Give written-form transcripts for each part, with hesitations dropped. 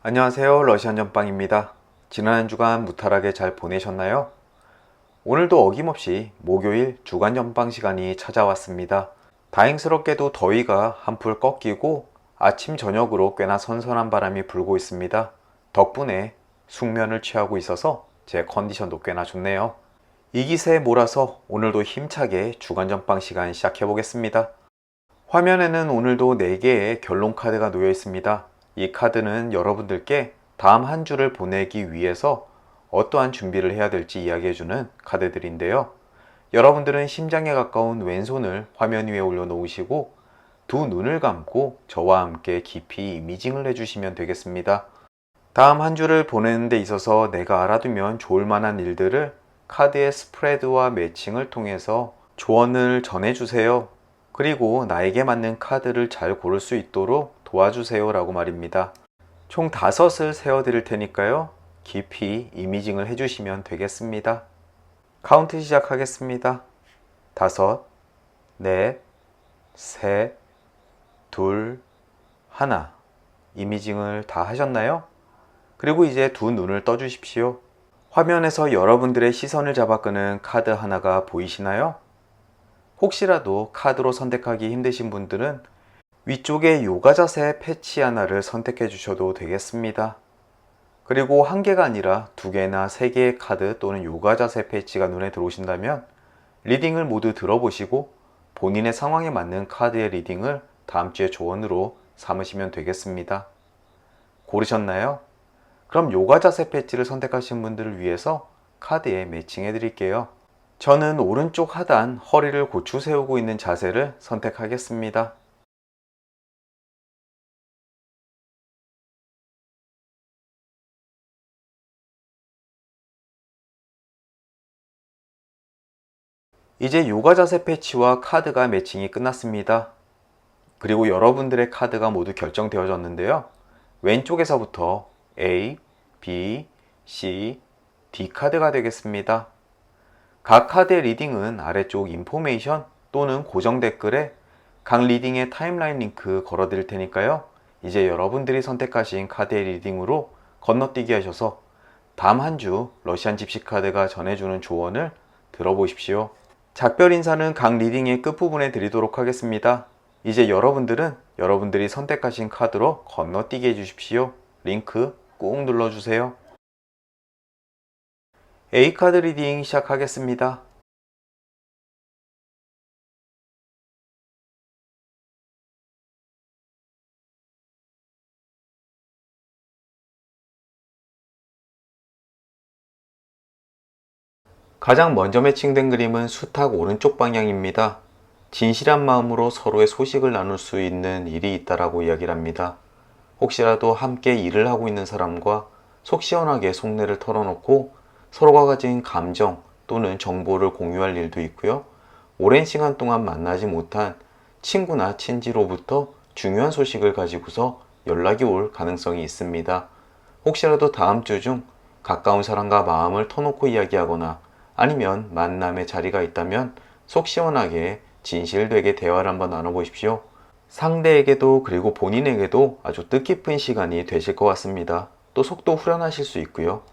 안녕하세요. 러시안 전빵입니다. 지난 한 주간 무탈하게 잘 보내셨나요? 오늘도 어김없이 목요일 주간 전빵 시간이 찾아왔습니다. 다행스럽게도 더위가 한풀 꺾이고 아침 저녁으로 꽤나 선선한 바람이 불고 있습니다. 덕분에 숙면을 취하고 있어서 제 컨디션도 꽤나 좋네요. 이 기세에 몰아서 오늘도 힘차게 주간 전빵 시간 시작해 보겠습니다. 화면에는 오늘도 4개의 결론 카드가 놓여 있습니다. 이 카드는 여러분들께 다음 한 주를 보내기 위해서 어떠한 준비를 해야 될지 이야기해주는 카드들인데요. 여러분들은 심장에 가까운 왼손을 화면 위에 올려놓으시고 두 눈을 감고 저와 함께 깊이 이미징을 해주시면 되겠습니다. 다음 한 주를 보내는 데 있어서 내가 알아두면 좋을 만한 일들을 카드의 스프레드와 매칭을 통해서 조언을 전해주세요. 그리고 나에게 맞는 카드를 잘 고를 수 있도록 도와주세요 라고 말입니다. 총 5을 세어드릴 테니까요. 깊이 이미징을 해주시면 되겠습니다. 카운트 시작하겠습니다. 5, 넷, 셋, 둘, 하나. 이미징을 다 하셨나요? 그리고 이제 두 눈을 떠주십시오. 화면에서 여러분들의 시선을 잡아 끄는 카드 하나가 보이시나요? 혹시라도 카드로 선택하기 힘드신 분들은 위쪽에 요가 자세 패치 하나를 선택해 주셔도 되겠습니다. 그리고 한 개가 아니라 2개나 3개의 카드 또는 요가 자세 패치가 눈에 들어오신다면 리딩을 모두 들어보시고 본인의 상황에 맞는 카드의 리딩을 다음 주에 조언으로 삼으시면 되겠습니다. 고르셨나요? 그럼 요가 자세 패치를 선택하신 분들을 위해서 카드에 매칭해 드릴게요. 저는 오른쪽 하단 허리를 고추 세우고 있는 자세를 선택하겠습니다. 이제 요가 자세 패치와 카드가 매칭이 끝났습니다. 그리고 여러분들의 카드가 모두 결정되어졌는데요. 왼쪽에서부터 A, B, C, D 카드가 되겠습니다. 각 카드의 리딩은 아래쪽 인포메이션 또는 고정 댓글에 각 리딩의 타임라인 링크 걸어 드릴 테니까요. 이제 여러분들이 선택하신 카드의 리딩으로 건너뛰기 하셔서 다음 한 주 러시안 집시 카드가 전해주는 조언을 들어보십시오. 작별 인사는 각 리딩의 끝부분에 드리도록 하겠습니다. 이제 여러분들은 여러분들이 선택하신 카드로 건너뛰기 해주십시오. 링크 꾹 눌러주세요. A카드 리딩 시작하겠습니다. 가장 먼저 매칭된 그림은 수탉 오른쪽 방향입니다. 진실한 마음으로 서로의 소식을 나눌 수 있는 일이 있다라고 이야기를 합니다. 혹시라도 함께 일을 하고 있는 사람과 속 시원하게 속내를 털어놓고 서로가 가진 감정 또는 정보를 공유할 일도 있고요. 오랜 시간 동안 만나지 못한 친구나 친지로부터 중요한 소식을 가지고서 연락이 올 가능성이 있습니다. 혹시라도 다음 주 중 가까운 사람과 마음을 터놓고 이야기하거나 아니면 만남의 자리가 있다면 속 시원하게 진실되게 대화를 한번 나눠보십시오. 상대에게도 그리고 본인에게도 아주 뜻깊은 시간이 되실 것 같습니다. 또 속도 후련하실 수 있고요.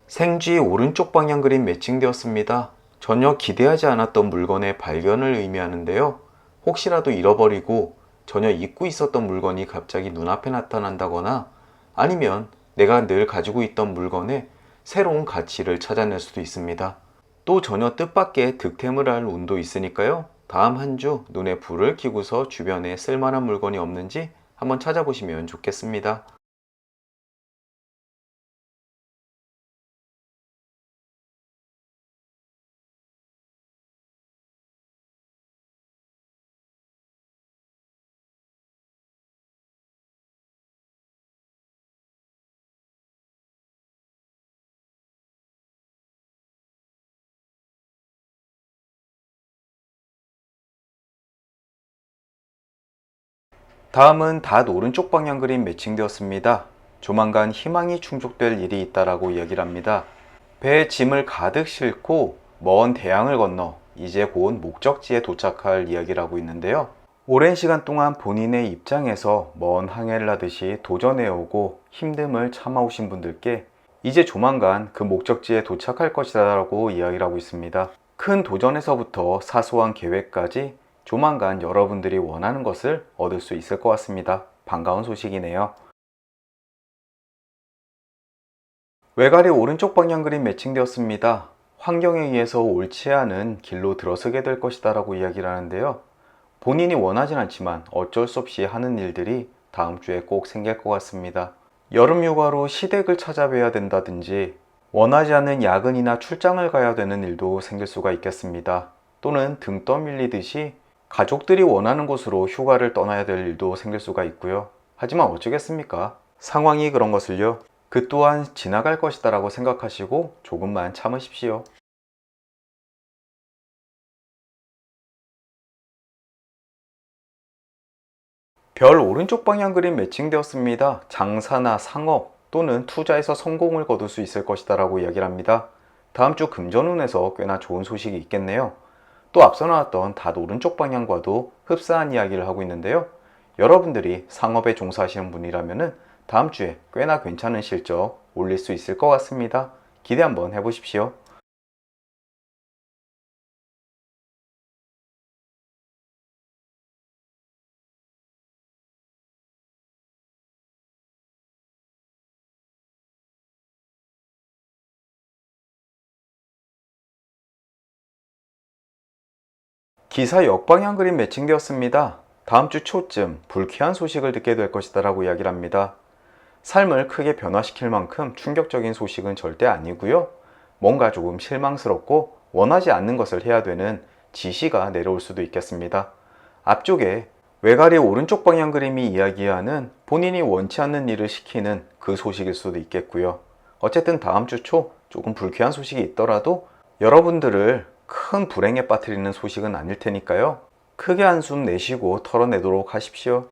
생쥐 오른쪽 방향 그림 매칭되었습니다. 전혀 기대하지 않았던 물건의 발견을 의미하는데요. 혹시라도 잃어버리고 전혀 잊고 있었던 물건이 갑자기 눈앞에 나타난다거나 아니면 내가 늘 가지고 있던 물건에 새로운 가치를 찾아낼 수도 있습니다. 또 전혀 뜻밖의 득템을 할 운도 있으니까요. 다음 한 주 눈에 불을 켜고서 주변에 쓸만한 물건이 없는지 한번 찾아보시면 좋겠습니다. 다음은 닷 오른쪽 방향 그림 매칭되었습니다. 조만간 희망이 충족될 일이 있다라고 이야기를 합니다. 배에 짐을 가득 싣고 먼 대양을 건너 이제 곧 목적지에 도착할 이야기를 하고 있는데요. 오랜 시간 동안 본인의 입장에서 먼 항해를 하듯이 도전해오고 힘듦을 참아오신 분들께 이제 조만간 그 목적지에 도착할 것이다 라고 이야기를 하고 있습니다. 큰 도전에서부터 사소한 계획까지 조만간 여러분들이 원하는 것을 얻을 수 있을 것 같습니다. 반가운 소식이네요. 외갈이 오른쪽 방향 그림 매칭되었습니다. 환경에 의해서 옳지 않은 길로 들어서게 될 것이다 라고 이야기를 하는데요. 본인이 원하진 않지만 어쩔 수 없이 하는 일들이 다음 주에 꼭 생길 것 같습니다. 여름 휴가로 시댁을 찾아뵈야 된다든지 원하지 않는 야근이나 출장을 가야 되는 일도 생길 수가 있겠습니다. 또는 등 떠밀리듯이 가족들이 원하는 곳으로 휴가를 떠나야 될 일도 생길 수가 있고요. 하지만 어쩌겠습니까? 상황이 그런 것을요. 그 또한 지나갈 것이다 라고 생각하시고 조금만 참으십시오. 별 오른쪽 방향 그림 매칭되었습니다. 장사나 상업 또는 투자에서 성공을 거둘 수 있을 것이다 라고 이야기를 합니다. 다음 주 금전운에서 꽤나 좋은 소식이 있겠네요. 또 앞서 나왔던 닷 오른쪽 방향과도 흡사한 이야기를 하고 있는데요. 여러분들이 상업에 종사하시는 분이라면 다음 주에 꽤나 괜찮은 실적 올릴 수 있을 것 같습니다. 기대 한번 해보십시오. 기사 역방향 그림 매칭되었습니다. 다음 주 초쯤 불쾌한 소식을 듣게 될 것이다 라고 이야기를 합니다. 삶을 크게 변화시킬 만큼 충격적인 소식은 절대 아니고요. 뭔가 조금 실망스럽고 원하지 않는 것을 해야 되는 지시가 내려올 수도 있겠습니다. 앞쪽에 외가리 오른쪽 방향 그림이 이야기하는 본인이 원치 않는 일을 시키는 그 소식일 수도 있겠고요. 어쨌든 다음 주 초 조금 불쾌한 소식이 있더라도 여러분들을 큰 불행에 빠뜨리는 소식은 아닐 테니까요. 크게 한숨 내쉬고 털어내도록 하십시오.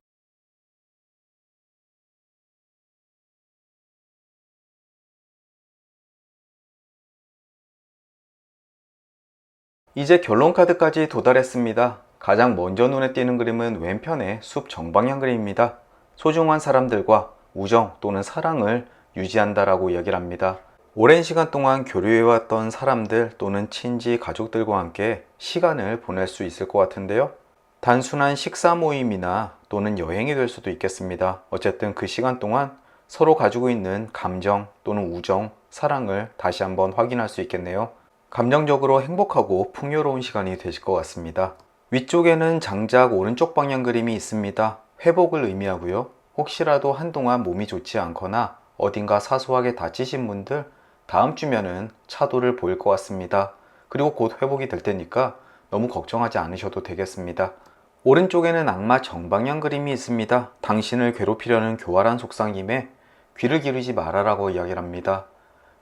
이제 결론 카드까지 도달했습니다. 가장 먼저 눈에 띄는 그림은 왼편의 숲 정방향 그림입니다. 소중한 사람들과 우정 또는 사랑을 유지한다라고 이야기를 합니다. 오랜 시간 동안 교류해왔던 사람들 또는 친지 가족들과 함께 시간을 보낼 수 있을 것 같은데요. 단순한 식사 모임이나 또는 여행이 될 수도 있겠습니다. 어쨌든 그 시간 동안 서로 가지고 있는 감정 또는 우정, 사랑을 다시 한번 확인할 수 있겠네요. 감정적으로 행복하고 풍요로운 시간이 되실 것 같습니다. 위쪽에는 장작 오른쪽 방향 그림이 있습니다. 회복을 의미하고요. 혹시라도 한동안 몸이 좋지 않거나 어딘가 사소하게 다치신 분들 다음 주면은 차도를 보일 것 같습니다. 그리고 곧 회복이 될 테니까 너무 걱정하지 않으셔도 되겠습니다. 오른쪽에는 악마 정방향 그림이 있습니다. 당신을 괴롭히려는 교활한 속삭임에 귀를 기르지 말아라고 이야기를 합니다.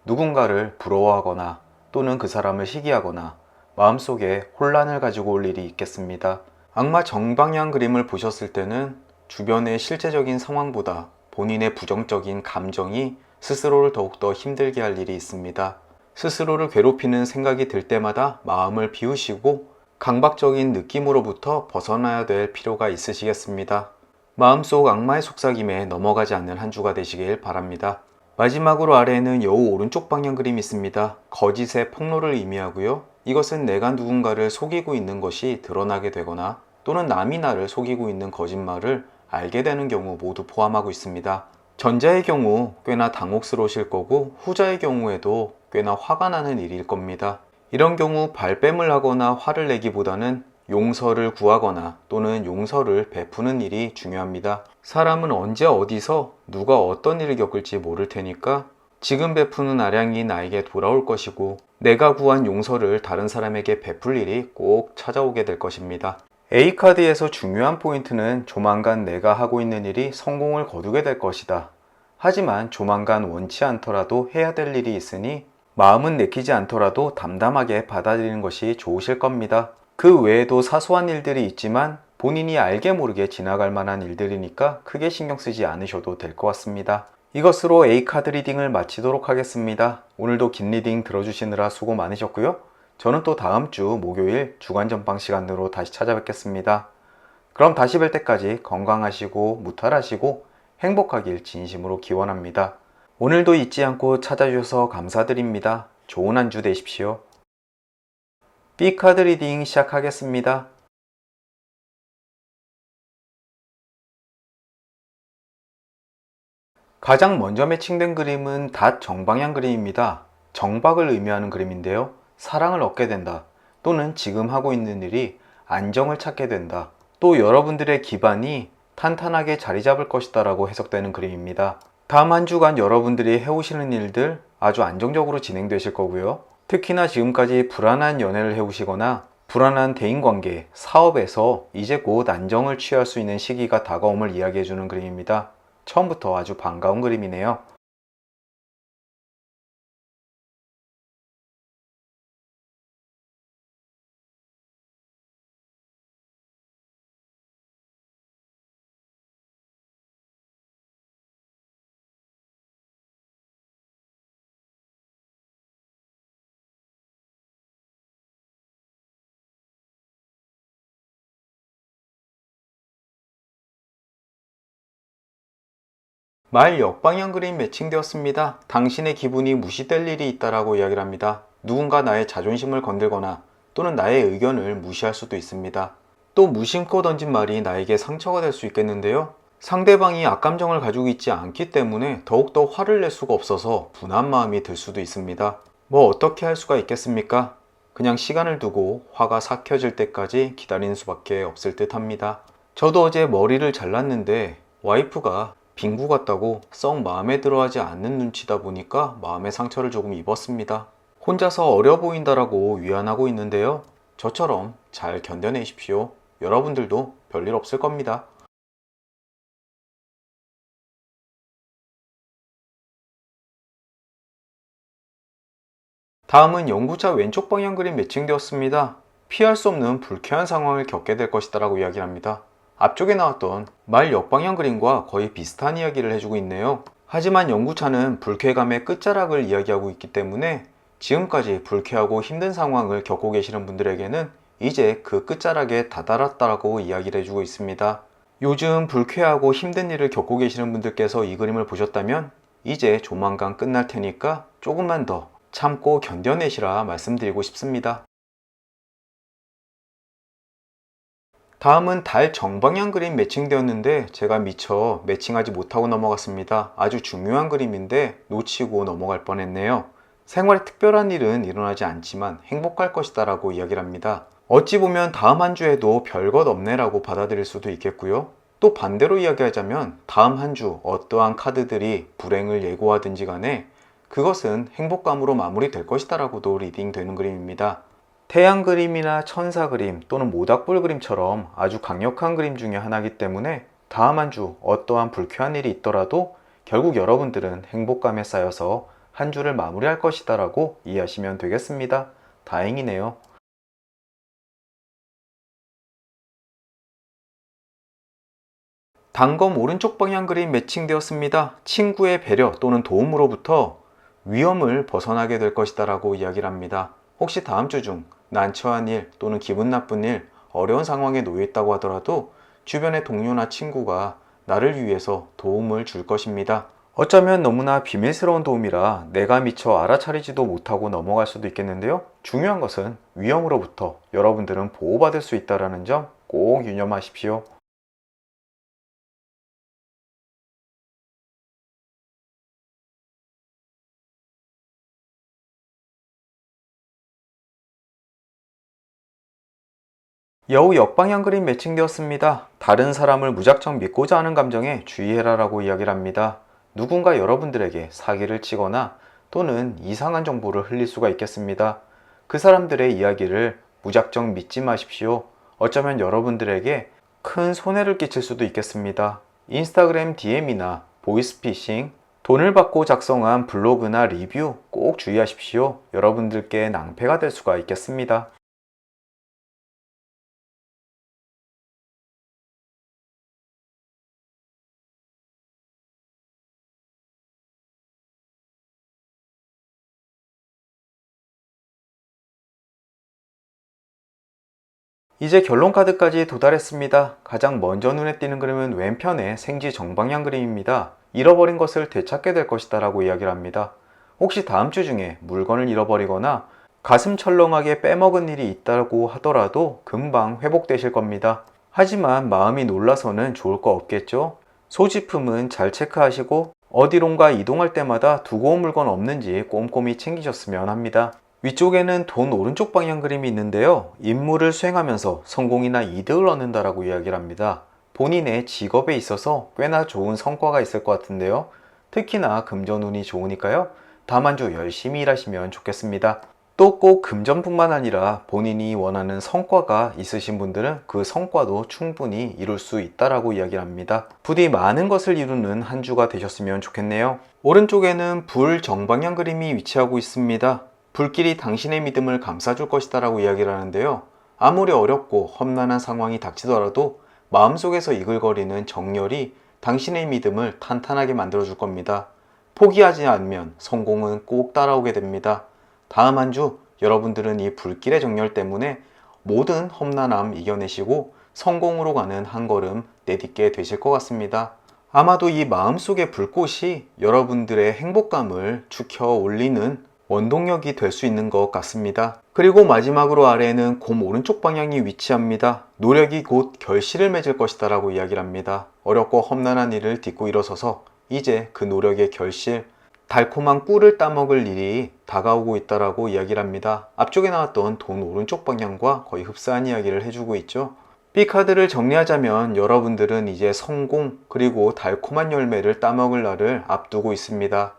누군가를 부러워하거나 또는 그 사람을 시기하거나 마음속에 혼란을 가지고 올 일이 있겠습니다. 악마 정방향 그림을 보셨을 때는 주변의 실제적인 상황보다 본인의 부정적인 감정이 스스로를 더욱더 힘들게 할 일이 있습니다. 스스로를 괴롭히는 생각이 들 때마다 마음을 비우시고 강박적인 느낌으로부터 벗어나야 될 필요가 있으시겠습니다. 마음속 악마의 속삭임에 넘어가지 않는 한 주가 되시길 바랍니다. 마지막으로 아래에는 여우 오른쪽 방향 그림이 있습니다. 거짓의 폭로를 의미하고요. 이것은 내가 누군가를 속이고 있는 것이 드러나게 되거나 또는 남이 나를 속이고 있는 거짓말을 알게 되는 경우 모두 포함하고 있습니다. 전자의 경우 꽤나 당혹스러우실 거고 후자의 경우에도 꽤나 화가 나는 일일 겁니다. 이런 경우 발뺌을 하거나 화를 내기보다는 용서를 구하거나 또는 용서를 베푸는 일이 중요합니다. 사람은 언제 어디서 누가 어떤 일을 겪을지 모를 테니까 지금 베푸는 아량이 나에게 돌아올 것이고 내가 구한 용서를 다른 사람에게 베풀 일이 꼭 찾아오게 될 것입니다. A카드에서 중요한 포인트는 조만간 내가 하고 있는 일이 성공을 거두게 될 것이다. 하지만 조만간 원치 않더라도 해야 될 일이 있으니 마음은 내키지 않더라도 담담하게 받아들이는 것이 좋으실 겁니다. 그 외에도 사소한 일들이 있지만 본인이 알게 모르게 지나갈 만한 일들이니까 크게 신경 쓰지 않으셔도 될 것 같습니다. 이것으로 A카드 리딩을 마치도록 하겠습니다. 오늘도 긴 리딩 들어주시느라 수고 많으셨고요. 저는 또 다음 주 목요일 주간 전방 시간으로 다시 찾아뵙겠습니다. 그럼 다시 뵐 때까지 건강하시고 무탈하시고 행복하길 진심으로 기원합니다. 오늘도 잊지 않고 찾아주셔서 감사드립니다. 좋은 한 주 되십시오. B카드 리딩 시작하겠습니다. 가장 먼저 매칭된 그림은 닷 정방향 그림입니다. 정박을 의미하는 그림인데요. 사랑을 얻게 된다, 또는 지금 하고 있는 일이 안정을 찾게 된다, 또 여러분들의 기반이 탄탄하게 자리 잡을 것이다 라고 해석되는 그림입니다. 다음 한 주간 여러분들이 해오시는 일들 아주 안정적으로 진행되실 거고요. 특히나 지금까지 불안한 연애를 해오시거나 불안한 대인관계, 사업에서 이제 곧 안정을 취할 수 있는 시기가 다가옴을 이야기해주는 그림입니다. 처음부터 아주 반가운 그림이네요. 말 역방향 그림 매칭되었습니다. 당신의 기분이 무시될 일이 있다라고 이야기를 합니다. 누군가 나의 자존심을 건들거나 또는 나의 의견을 무시할 수도 있습니다. 또 무심코 던진 말이 나에게 상처가 될 수 있겠는데요. 상대방이 악감정을 가지고 있지 않기 때문에 더욱더 화를 낼 수가 없어서 분한 마음이 들 수도 있습니다. 뭐 어떻게 할 수가 있겠습니까? 그냥 시간을 두고 화가 삭혀질 때까지 기다리는 수밖에 없을 듯 합니다. 저도 어제 머리를 잘랐는데 와이프가 빙구 같다고 썩 마음에 들어하지 않는 눈치다 보니까 마음의 상처를 조금 입었습니다. 혼자서 어려 보인다라고 위안하고 있는데요. 저처럼 잘 견뎌내십시오. 여러분들도 별일 없을 겁니다. 다음은 연구자 왼쪽 방향 그림 매칭되었습니다. 피할 수 없는 불쾌한 상황을 겪게 될 것이다 라고 이야기를 합니다. 앞쪽에 나왔던 말 역방향 그림과 거의 비슷한 이야기를 해주고 있네요. 하지만 연구차는 불쾌감의 끝자락을 이야기하고 있기 때문에 지금까지 불쾌하고 힘든 상황을 겪고 계시는 분들에게는 이제 그 끝자락에 다다랐다고 이야기를 해주고 있습니다. 요즘 불쾌하고 힘든 일을 겪고 계시는 분들께서 이 그림을 보셨다면 이제 조만간 끝날 테니까 조금만 더 참고 견뎌내시라 말씀드리고 싶습니다. 다음은 달 정방향 그림 매칭되었는데 제가 미처 매칭하지 못하고 넘어갔습니다. 아주 중요한 그림인데 놓치고 넘어갈 뻔했네요. 생활에 특별한 일은 일어나지 않지만 행복할 것이다 라고 이야기를 합니다. 어찌 보면 다음 한 주에도 별것 없네 라고 받아들일 수도 있겠고요. 또 반대로 이야기하자면 다음 한 주 어떠한 카드들이 불행을 예고하든지 간에 그것은 행복감으로 마무리될 것이다 라고도 리딩되는 그림입니다. 태양 그림이나 천사 그림 또는 모닥불 그림처럼 아주 강력한 그림 중에 하나이기 때문에 다음 한 주 어떠한 불쾌한 일이 있더라도 결국 여러분들은 행복감에 쌓여서 한 주를 마무리할 것이다 라고 이해하시면 되겠습니다. 다행이네요. 단검 오른쪽 방향 그림 매칭되었습니다. 친구의 배려 또는 도움으로부터 위험을 벗어나게 될 것이다 라고 이야기를 합니다. 혹시 다음 주 중 난처한 일 또는 기분 나쁜 일, 어려운 상황에 놓여 있다고 하더라도 주변의 동료나 친구가 나를 위해서 도움을 줄 것입니다. 어쩌면 너무나 비밀스러운 도움이라 내가 미처 알아차리지도 못하고 넘어갈 수도 있겠는데요. 중요한 것은 위험으로부터 여러분들은 보호받을 수 있다는 점 꼭 유념하십시오. 여우 역방향 그림 매칭되었습니다. 다른 사람을 무작정 믿고자 하는 감정에 주의해라 라고 이야기를 합니다. 누군가 여러분들에게 사기를 치거나 또는 이상한 정보를 흘릴 수가 있겠습니다. 그 사람들의 이야기를 무작정 믿지 마십시오. 어쩌면 여러분들에게 큰 손해를 끼칠 수도 있겠습니다. 인스타그램 DM이나 보이스피싱, 돈을 받고 작성한 블로그나 리뷰 꼭 주의하십시오. 여러분들께 낭패가 될 수가 있겠습니다. 이제 결론 카드까지 도달했습니다. 가장 먼저 눈에 띄는 그림은 왼편의 생지 정방향 그림입니다. 잃어버린 것을 되찾게 될 것이다 라고 이야기를 합니다. 혹시 다음 주 중에 물건을 잃어버리거나 가슴 철렁하게 빼먹은 일이 있다고 하더라도 금방 회복되실 겁니다. 하지만 마음이 놀라서는 좋을 거 없겠죠? 소지품은 잘 체크하시고 어디론가 이동할 때마다 두고 온 물건 없는지 꼼꼼히 챙기셨으면 합니다. 위쪽에는 돈 오른쪽 방향 그림이 있는데요. 임무를 수행하면서 성공이나 이득을 얻는다라고 이야기를 합니다. 본인의 직업에 있어서 꽤나 좋은 성과가 있을 것 같은데요. 특히나 금전운이 좋으니까요. 다만 주 열심히 일하시면 좋겠습니다. 또 꼭 금전뿐만 아니라 본인이 원하는 성과가 있으신 분들은 그 성과도 충분히 이룰 수 있다라고 이야기를 합니다. 부디 많은 것을 이루는 한 주가 되셨으면 좋겠네요. 오른쪽에는 불 정방향 그림이 위치하고 있습니다. 불길이 당신의 믿음을 감싸줄 것이다 라고 이야기를 하는데요. 아무리 어렵고 험난한 상황이 닥치더라도 마음속에서 이글거리는 정열이 당신의 믿음을 탄탄하게 만들어줄 겁니다. 포기하지 않으면 성공은 꼭 따라오게 됩니다. 다음 한 주 여러분들은 이 불길의 정열 때문에 모든 험난함 이겨내시고 성공으로 가는 한 걸음 내딛게 되실 것 같습니다. 아마도 이 마음속의 불꽃이 여러분들의 행복감을 축혀 올리는 원동력이 될 수 있는 것 같습니다. 그리고 마지막으로 아래에는 곰 오른쪽 방향이 위치합니다. 노력이 곧 결실을 맺을 것이다 라고 이야기를 합니다. 어렵고 험난한 일을 딛고 일어서서 이제 그 노력의 결실, 달콤한 꿀을 따먹을 일이 다가오고 있다라고 이야기를 합니다. 앞쪽에 나왔던 돈 오른쪽 방향과 거의 흡사한 이야기를 해주고 있죠. B카드를 정리하자면 여러분들은 이제 성공 그리고 달콤한 열매를 따먹을 날을 앞두고 있습니다.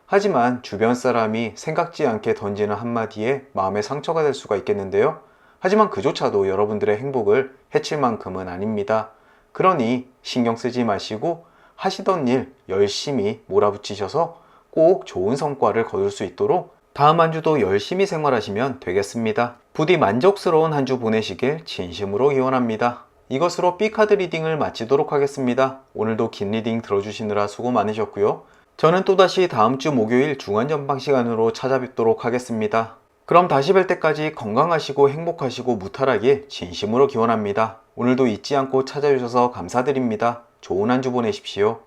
하지만 주변 사람이 생각지 않게 던지는 한마디에 마음의 상처가 될 수가 있겠는데요. 하지만 그조차도 여러분들의 행복을 해칠 만큼은 아닙니다. 그러니 신경 쓰지 마시고 하시던 일 열심히 몰아붙이셔서 꼭 좋은 성과를 거둘 수 있도록 다음 한 주도 열심히 생활하시면 되겠습니다. 부디 만족스러운 한 주 보내시길 진심으로 기원합니다. 이것으로 B카드 리딩을 마치도록 하겠습니다. 오늘도 긴 리딩 들어주시느라 수고 많으셨고요. 저는 또다시 다음 주 목요일 중간전방 시간으로 찾아뵙도록 하겠습니다. 그럼 다시 뵐 때까지 건강하시고 행복하시고 무탈하길 진심으로 기원합니다. 오늘도 잊지 않고 찾아주셔서 감사드립니다. 좋은 한 주 보내십시오.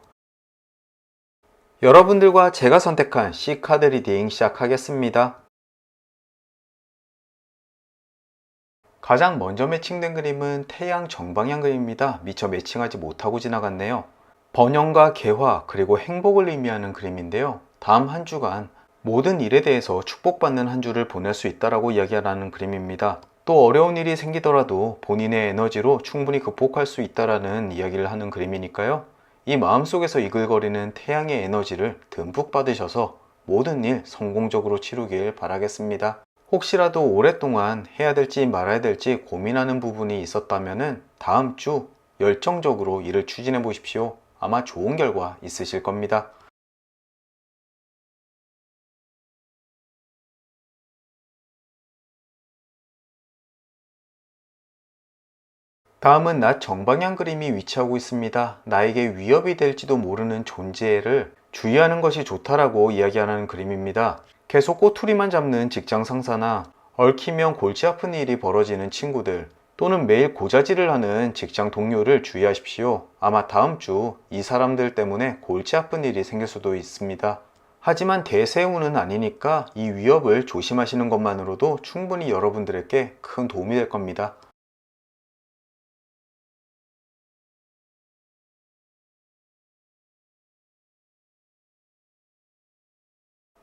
여러분들과 제가 선택한 C카드 리딩 시작하겠습니다. 가장 먼저 매칭된 그림은 태양 정방향 그림입니다. 미처 매칭하지 못하고 지나갔네요. 번영과 개화 그리고 행복을 의미하는 그림인데요. 다음 한 주간 모든 일에 대해서 축복받는 한 주를 보낼 수 있다라고 이야기하는 그림입니다. 또 어려운 일이 생기더라도 본인의 에너지로 충분히 극복할 수 있다라는 이야기를 하는 그림이니까요. 이 마음속에서 이글거리는 태양의 에너지를 듬뿍 받으셔서 모든 일 성공적으로 치르길 바라겠습니다. 혹시라도 오랫동안 해야 될지 말아야 될지 고민하는 부분이 있었다면 다음 주 열정적으로 일을 추진해 보십시오. 아마 좋은 결과 있으실 겁니다. 다음은 낮 정방향 그림이 위치하고 있습니다. 나에게 위협이 될지도 모르는 존재를 주의하는 것이 좋다라고 이야기하는 그림입니다. 계속 꼬투리만 잡는 직장 상사나 얽히면 골치 아픈 일이 벌어지는 친구들 또는 매일 고자질을 하는 직장 동료를 주의하십시오. 아마 다음 주 이 사람들 때문에 골치 아픈 일이 생길 수도 있습니다. 하지만 대세운은 아니니까 이 위협을 조심하시는 것만으로도 충분히 여러분들에게 큰 도움이 될 겁니다.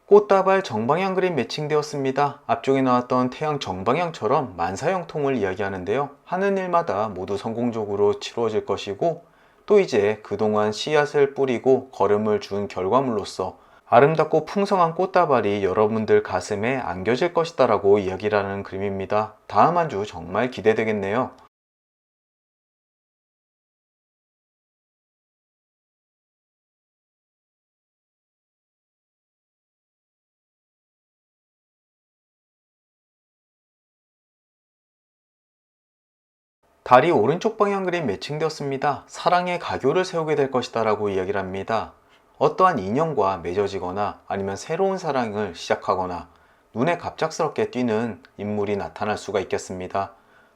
꽃다발 정방향 그림 매칭되었습니다. 앞쪽에 나왔던 태양 정방향처럼 만사형통을 이야기하는데요. 하는 일마다 모두 성공적으로 치루어질 것이고 또 이제 그동안 씨앗을 뿌리고 걸음을 준 결과물로서 아름답고 풍성한 꽃다발이 여러분들 가슴에 안겨질 것이다 라고 이야기를 하는 그림입니다. 다음 한 주 정말 기대되겠네요. 달이 오른쪽 방향 그림 매칭되었습니다. 사랑의 가교를 세우게 될 것이다 라고 이야기를 합니다. 어떠한 인연과 맺어지거나 아니면 새로운 사랑을 시작하거나 눈에 갑작스럽게 띄는 인물이 나타날 수가 있겠습니다.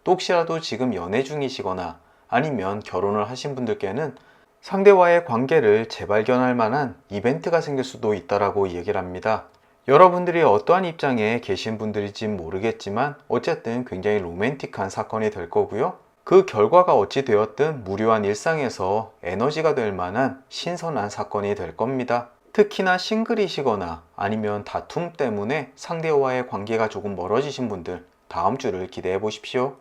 또 혹시라도 지금 연애 중이시거나 아니면 결혼을 하신 분들께는 상대와의 관계를 재발견할 만한 이벤트가 생길 수도 있다라고 얘기를 합니다. 여러분들이 어떠한 입장에 계신 분들인지 모르겠지만 어쨌든 굉장히 로맨틱한 사건이 될 거고요. 그 결과가 어찌 되었든 무료한 일상에서 에너지가 될 만한 신선한 사건이 될 겁니다. 특히나 싱글이시거나 아니면 다툼 때문에 상대와의 관계가 조금 멀어지신 분들, 다음 주를 기대해 보십시오.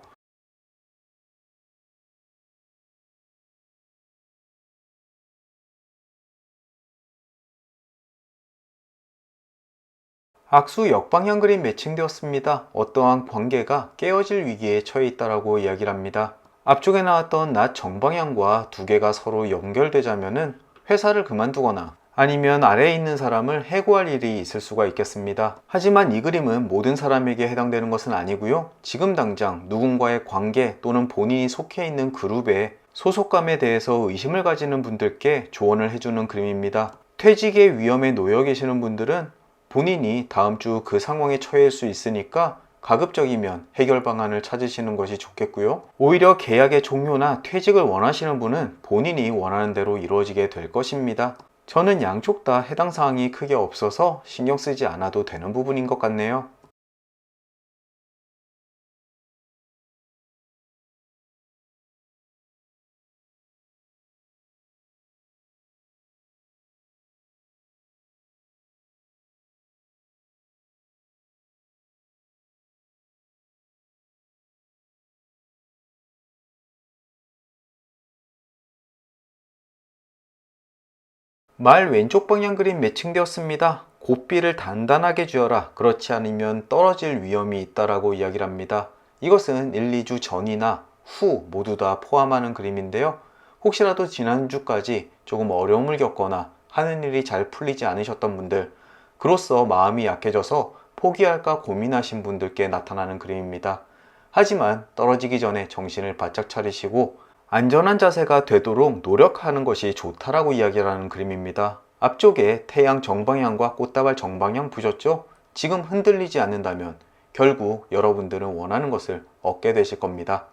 악수 역방향 그림 매칭되었습니다. 어떠한 관계가 깨어질 위기에 처해 있다라고 이야기를 합니다. 앞쪽에 나왔던 낮 정방향과 두 개가 서로 연결되자면은 회사를 그만두거나 아니면 아래에 있는 사람을 해고할 일이 있을 수가 있겠습니다. 하지만 이 그림은 모든 사람에게 해당되는 것은 아니고요. 지금 당장 누군가의 관계 또는 본인이 속해 있는 그룹의 소속감에 대해서 의심을 가지는 분들께 조언을 해주는 그림입니다. 퇴직의 위험에 놓여 계시는 분들은 본인이 다음 주 그 상황에 처할 수 있으니까 가급적이면 해결 방안을 찾으시는 것이 좋겠고요. 오히려 계약의 종료나 퇴직을 원하시는 분은 본인이 원하는 대로 이루어지게 될 것입니다. 저는 양쪽 다 해당 사항이 크게 없어서 신경 쓰지 않아도 되는 부분인 것 같네요. 말 왼쪽 방향 그림 매칭되었습니다. 고삐를 단단하게 쥐어라. 그렇지 않으면 떨어질 위험이 있다라고 이야기를 합니다. 이것은 1, 2주 전이나 후 모두 다 포함하는 그림인데요. 혹시라도 지난주까지 조금 어려움을 겪거나 하는 일이 잘 풀리지 않으셨던 분들, 그로써 마음이 약해져서 포기할까 고민하신 분들께 나타나는 그림입니다. 하지만 떨어지기 전에 정신을 바짝 차리시고 안전한 자세가 되도록 노력하는 것이 좋다라고 이야기를 하는 그림입니다. 앞쪽에 태양 정방향과 꽃다발 정방향 보셨죠? 지금 흔들리지 않는다면 결국 여러분들은 원하는 것을 얻게 되실 겁니다.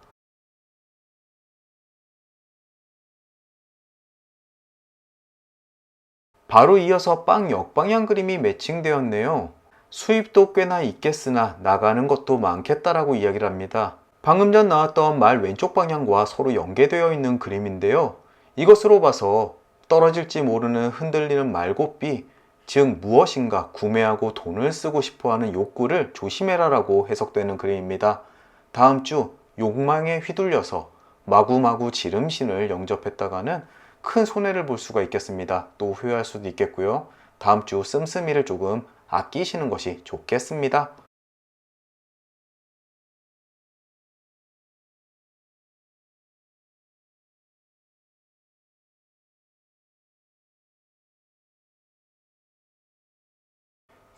바로 이어서 빵 역방향 그림이 매칭되었네요. 수입도 꽤나 있겠으나 나가는 것도 많겠다라고 이야기를 합니다. 방금 전 나왔던 말 왼쪽 방향과 서로 연계되어 있는 그림인데요. 이것으로 봐서 떨어질지 모르는 흔들리는 말고삐, 즉 무엇인가 구매하고 돈을 쓰고 싶어하는 욕구를 조심해라라고 해석되는 그림입니다. 다음 주 욕망에 휘둘려서 마구마구 지름신을 영접했다가는 큰 손해를 볼 수가 있겠습니다. 또 후회할 수도 있겠고요. 다음 주 씀씀이를 조금 아끼시는 것이 좋겠습니다.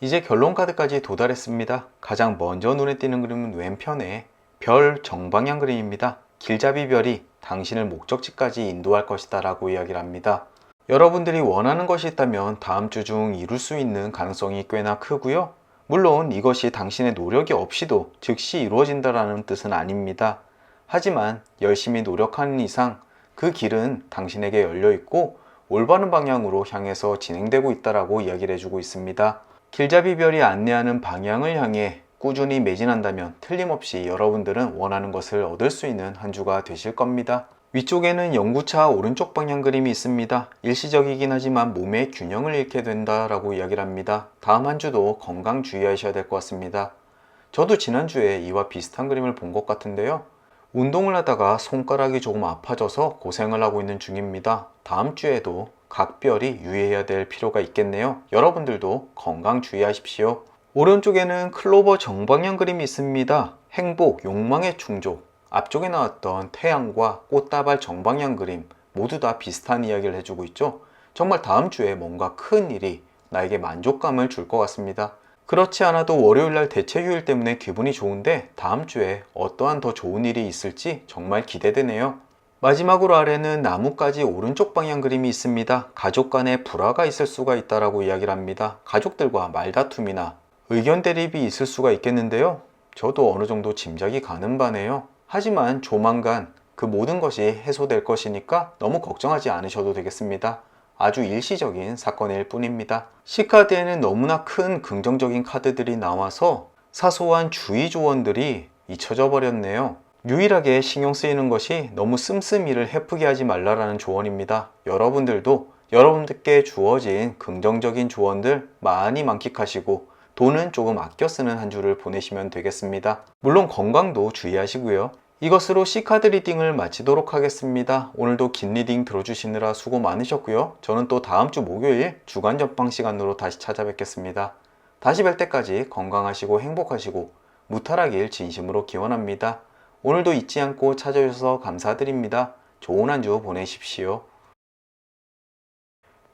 이제 결론 카드까지 도달했습니다. 가장 먼저 눈에 띄는 그림은 왼편에 별 정방향 그림입니다. 길잡이 별이 당신을 목적지까지 인도할 것이다 라고 이야기를 합니다. 여러분들이 원하는 것이 있다면 다음 주 중 이룰 수 있는 가능성이 꽤나 크고요. 물론 이것이 당신의 노력이 없이도 즉시 이루어진다는 뜻은 아닙니다. 하지만 열심히 노력하는 이상 그 길은 당신에게 열려 있고 올바른 방향으로 향해서 진행되고 있다라고 이야기를 해주고 있습니다. 길잡이별이 안내하는 방향을 향해 꾸준히 매진한다면 틀림없이 여러분들은 원하는 것을 얻을 수 있는 한 주가 되실 겁니다. 위쪽에는 연구차 오른쪽 방향 그림이 있습니다. 일시적이긴 하지만 몸의 균형을 잃게 된다라고 이야기를 합니다. 다음 한 주도 건강 주의하셔야 될 것 같습니다. 저도 지난주에 이와 비슷한 그림을 본 것 같은데요. 운동을 하다가 손가락이 조금 아파져서 고생을 하고 있는 중입니다. 다음 주에도 각별히 유의해야 될 필요가 있겠네요. 여러분들도 건강 주의하십시오. 오른쪽에는 클로버 정방향 그림이 있습니다. 행복, 욕망의 충족. 앞쪽에 나왔던 태양과 꽃다발 정방향 그림 모두 다 비슷한 이야기를 해주고 있죠. 정말 다음 주에 뭔가 큰 일이 나에게 만족감을 줄 것 같습니다. 그렇지 않아도 월요일날 대체 휴일 때문에 기분이 좋은데 다음 주에 어떠한 더 좋은 일이 있을지 정말 기대되네요. 마지막으로 아래는 나뭇가지 오른쪽 방향 그림이 있습니다. 가족 간에 불화가 있을 수가 있다라고 이야기를 합니다. 가족들과 말다툼이나 의견 대립이 있을 수가 있겠는데요. 저도 어느 정도 짐작이 가는 바네요. 하지만 조만간 그 모든 것이 해소될 것이니까 너무 걱정하지 않으셔도 되겠습니다. 아주 일시적인 사건일 뿐입니다. C카드에는 너무나 큰 긍정적인 카드들이 나와서 사소한 주의 조언들이 잊혀져 버렸네요. 유일하게 신경 쓰이는 것이 너무 씀씀이를 헤프게 하지 말라라는 조언입니다. 여러분들도 여러분들께 주어진 긍정적인 조언들 많이 만끽하시고 돈은 조금 아껴 쓰는 한 주를 보내시면 되겠습니다. 물론 건강도 주의하시고요. 이것으로 C카드 리딩을 마치도록 하겠습니다. 오늘도 긴 리딩 들어주시느라 수고 많으셨고요. 저는 또 다음 주 목요일 주간 전방 시간으로 다시 찾아뵙겠습니다. 다시 뵐 때까지 건강하시고 행복하시고 무탈하길 진심으로 기원합니다. 오늘도 잊지 않고 찾아주셔서 감사드립니다. 좋은 한 주 보내십시오.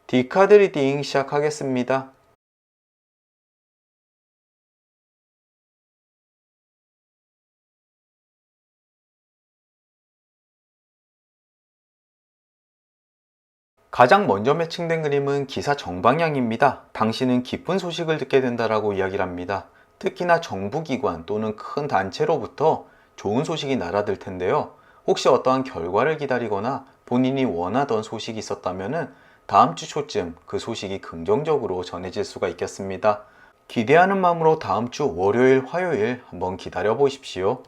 D카드 리딩 시작하겠습니다. 가장 먼저 매칭된 그림은 기사 정방향입니다. 당신은 기쁜 소식을 듣게 된다라고 이야기를 합니다. 특히나 정부기관 또는 큰 단체로부터 좋은 소식이 날아들 텐데요. 혹시 어떠한 결과를 기다리거나 본인이 원하던 소식이 있었다면 다음 주 초쯤 그 소식이 긍정적으로 전해질 수가 있겠습니다. 기대하는 마음으로 다음 주 월요일, 화요일 한번 기다려 보십시오.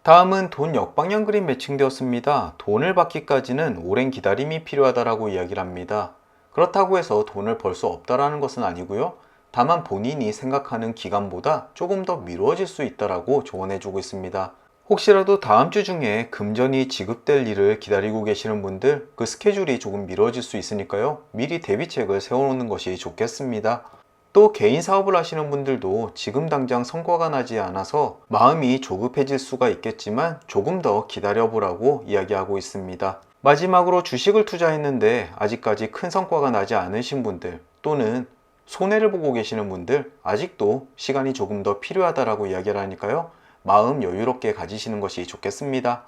다음은 돈 역방향 그림 매칭되었습니다. 돈을 받기까지는 오랜 기다림이 필요하다라고 이야기를 합니다. 그렇다고 해서 돈을 벌 수 없다라는 것은 아니고요. 다만 본인이 생각하는 기간보다 조금 더 미뤄질 수 있다라고 조언해주고 있습니다. 혹시라도 다음 주 중에 금전이 지급될 일을 기다리고 계시는 분들, 그 스케줄이 조금 미뤄질 수 있으니까요. 미리 대비책을 세워놓는 것이 좋겠습니다. 또 개인 사업을 하시는 분들도 지금 당장 성과가 나지 않아서 마음이 조급해질 수가 있겠지만 조금 더 기다려보라고 이야기하고 있습니다. 마지막으로 주식을 투자했는데 아직까지 큰 성과가 나지 않으신 분들 또는 손해를 보고 계시는 분들, 아직도 시간이 조금 더 필요하다라고 이야기를 하니까요. 마음 여유롭게 가지시는 것이 좋겠습니다.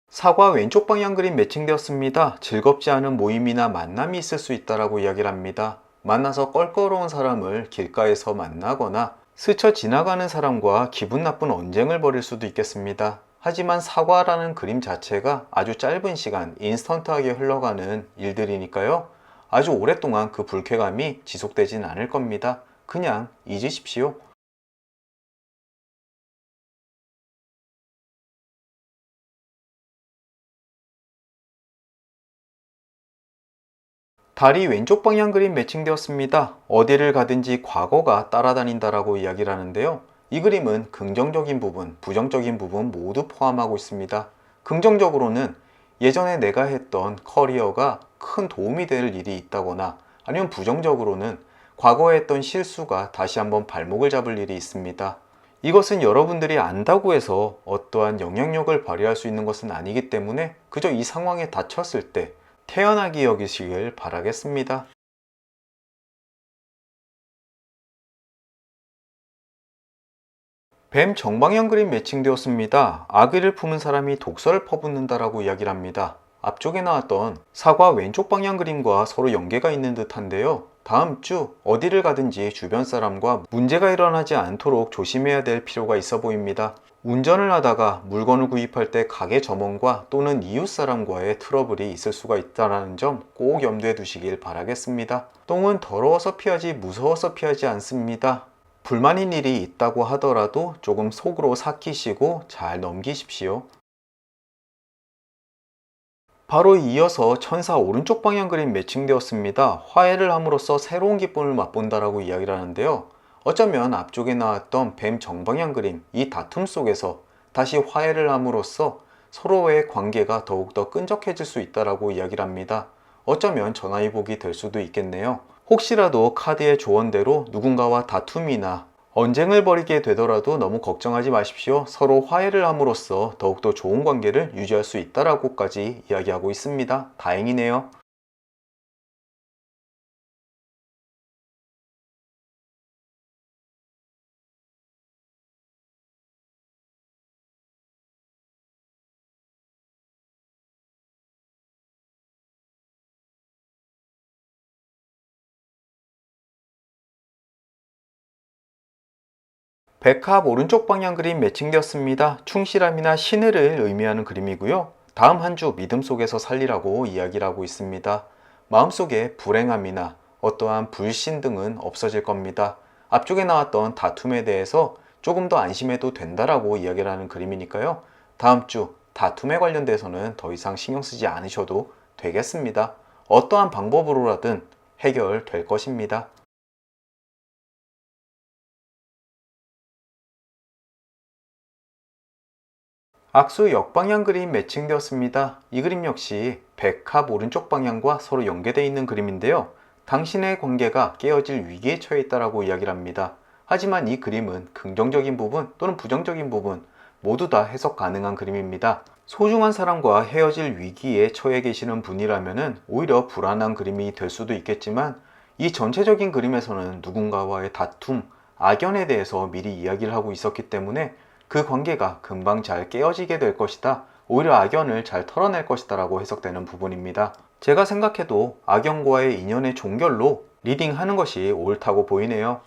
사과 왼쪽 방향 그림 매칭되었습니다. 즐겁지 않은 모임이나 만남이 있을 수 있다라고 이야기를 합니다. 만나서 껄끄러운 사람을 길가에서 만나거나 스쳐 지나가는 사람과 기분 나쁜 언쟁을 벌일 수도 있겠습니다. 하지만 사과라는 그림 자체가 아주 짧은 시간 인스턴트하게 흘러가는 일들이니까요. 아주 오랫동안 그 불쾌감이 지속되진 않을 겁니다. 그냥 잊으십시오. 달이 왼쪽 방향 그림 매칭되었습니다. 어디를 가든지 과거가 따라다닌다라고 이야기를 하는데요. 이 그림은 긍정적인 부분, 부정적인 부분 모두 포함하고 있습니다. 긍정적으로는 예전에 내가 했던 커리어가 큰 도움이 될 일이 있다거나 아니면 부정적으로는 과거에 했던 실수가 다시 한번 발목을 잡을 일이 있습니다. 이것은 여러분들이 안다고 해서 어떠한 영향력을 발휘할 수 있는 것은 아니기 때문에 그저 이 상황에 닥쳤을 때 태연하게 여기시길 바라겠습니다. 뱀 정방향 그림 매칭되었습니다. 아기를 품은 사람이 독서를 퍼붓는다라고 이야기를 합니다. 앞쪽에 나왔던 사과 왼쪽 방향 그림과 서로 연계가 있는 듯한데요. 다음 주 어디를 가든지 주변 사람과 문제가 일어나지 않도록 조심해야 될 필요가 있어 보입니다. 운전을 하다가 물건을 구입할 때 가게 점원과 또는 이웃 사람과의 트러블이 있을 수가 있다는 점 꼭 염두에 두시길 바라겠습니다. 똥은 더러워서 피하지 무서워서 피하지 않습니다. 불만인 일이 있다고 하더라도 조금 속으로 삭히시고 잘 넘기십시오. 바로 이어서 천사 오른쪽 방향 그림 매칭되었습니다. 화해를 함으로써 새로운 기쁨을 맛본다라고 이야기를 하는데요. 어쩌면 앞쪽에 나왔던 뱀 정방향 그림, 이 다툼 속에서 다시 화해를 함으로써 서로의 관계가 더욱더 끈적해질 수 있다라고 이야기를 합니다. 어쩌면 전화위복이 될 수도 있겠네요. 혹시라도 카드의 조언대로 누군가와 다툼이나 언쟁을 벌이게 되더라도 너무 걱정하지 마십시오. 서로 화해를 함으로써 더욱더 좋은 관계를 유지할 수 있다라고까지 이야기하고 있습니다. 다행이네요. 백합 오른쪽 방향 그림 매칭되었습니다. 충실함이나 신의를 의미하는 그림이고요. 다음 한 주 믿음 속에서 살리라고 이야기를 하고 있습니다. 마음속에 불행함이나 어떠한 불신 등은 없어질 겁니다. 앞쪽에 나왔던 다툼에 대해서 조금 더 안심해도 된다라고 이야기를 하는 그림이니까요. 다음 주 다툼에 관련돼서는 더 이상 신경 쓰지 않으셔도 되겠습니다. 어떠한 방법으로라든 해결될 것입니다. 악수 역방향 그림 매칭되었습니다. 이 그림 역시 백합 오른쪽 방향과 서로 연계되어 있는 그림인데요. 당신의 관계가 깨어질 위기에 처해 있다고 이야기를 합니다. 하지만 이 그림은 긍정적인 부분 또는 부정적인 부분 모두 다 해석 가능한 그림입니다. 소중한 사람과 헤어질 위기에 처해 계시는 분이라면 오히려 불안한 그림이 될 수도 있겠지만 이 전체적인 그림에서는 누군가와의 다툼, 악연에 대해서 미리 이야기를 하고 있었기 때문에 그 관계가 금방 잘 깨어지게 될 것이다. 오히려 악연을 잘 털어낼 것이다 라고 해석되는 부분입니다. 제가 생각해도 악연과의 인연의 종결로 리딩하는 것이 옳다고 보이네요.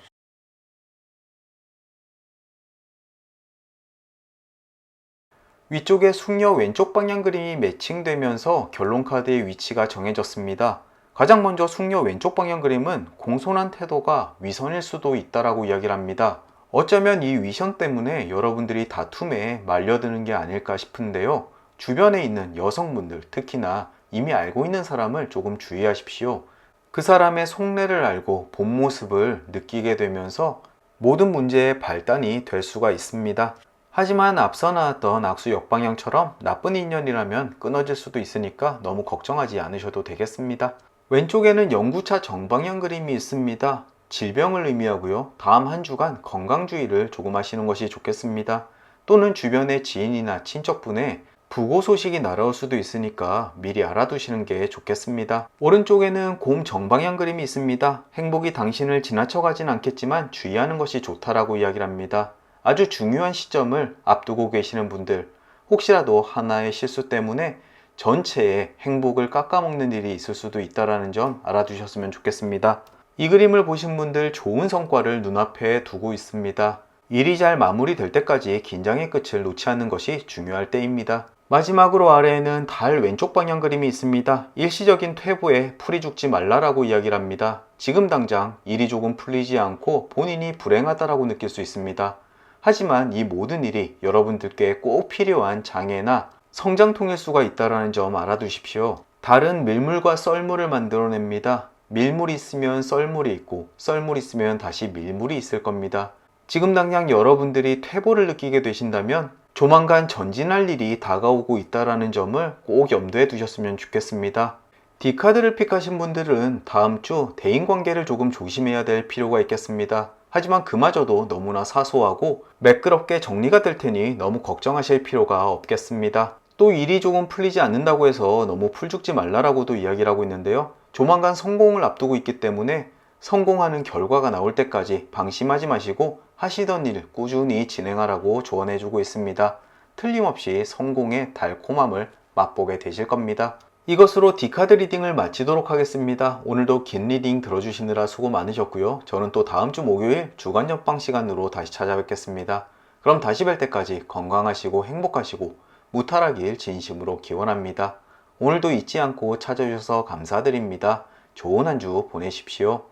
위쪽에 숙녀 왼쪽 방향 그림이 매칭되면서 결론 카드의 위치가 정해졌습니다. 가장 먼저 숙녀 왼쪽 방향 그림은 공손한 태도가 위선일 수도 있다라고 이야기를 합니다. 어쩌면 이 위선 때문에 여러분들이 다툼에 말려드는 게 아닐까 싶은데요. 주변에 있는 여성분들, 특히나 이미 알고 있는 사람을 조금 주의하십시오. 그 사람의 속내를 알고 본 모습을 느끼게 되면서 모든 문제의 발단이 될 수가 있습니다. 하지만 앞서 나왔던 악수 역방향처럼 나쁜 인연이라면 끊어질 수도 있으니까 너무 걱정하지 않으셔도 되겠습니다. 왼쪽에는 연구차 정방향 그림이 있습니다. 질병을 의미하고요. 다음 한 주간 건강주의를 조금 하시는 것이 좋겠습니다. 또는 주변의 지인이나 친척분의 부고 소식이 날아올 수도 있으니까 미리 알아두시는 게 좋겠습니다. 오른쪽에는 곰 정방향 그림이 있습니다. 행복이 당신을 지나쳐가진 않겠지만 주의하는 것이 좋다라고 이야기를 합니다. 아주 중요한 시점을 앞두고 계시는 분들, 혹시라도 하나의 실수 때문에 전체의 행복을 깎아먹는 일이 있을 수도 있다는 점 알아두셨으면 좋겠습니다. 이 그림을 보신 분들 좋은 성과를 눈앞에 두고 있습니다. 일이 잘 마무리될 때까지 긴장의 끝을 놓지 않는 것이 중요할 때입니다. 마지막으로 아래에는 달 왼쪽 방향 그림이 있습니다. 일시적인 퇴보에 풀이 죽지 말라라고 이야기를 합니다. 지금 당장 일이 조금 풀리지 않고 본인이 불행하다라고 느낄 수 있습니다. 하지만 이 모든 일이 여러분들께 꼭 필요한 장애나 성장통일 수가 있다는 점 알아두십시오. 달은 밀물과 썰물을 만들어냅니다. 밀물이 있으면 썰물이 있고 썰물이 있으면 다시 밀물이 있을 겁니다. 지금 당장 여러분들이 퇴보를 느끼게 되신다면 조만간 전진할 일이 다가오고 있다는 점을 꼭 염두에 두셨으면 좋겠습니다. D카드를 픽하신 분들은 다음 주 대인관계를 조금 조심해야 될 필요가 있겠습니다. 하지만 그마저도 너무나 사소하고 매끄럽게 정리가 될 테니 너무 걱정하실 필요가 없겠습니다. 또 일이 조금 풀리지 않는다고 해서 너무 풀죽지 말라라고도 이야기를 하고 있는데요. 조만간 성공을 앞두고 있기 때문에 성공하는 결과가 나올 때까지 방심하지 마시고 하시던 일 꾸준히 진행하라고 조언해주고 있습니다. 틀림없이 성공의 달콤함을 맛보게 되실 겁니다. 이것으로 D카드 리딩을 마치도록 하겠습니다. 오늘도 긴 리딩 들어주시느라 수고 많으셨고요. 저는 또 다음 주 목요일 주간 옆방 시간으로 다시 찾아뵙겠습니다. 그럼 다시 뵐 때까지 건강하시고 행복하시고 무탈하길 진심으로 기원합니다. 오늘도 잊지 않고 찾아주셔서 감사드립니다. 좋은 한 주 보내십시오.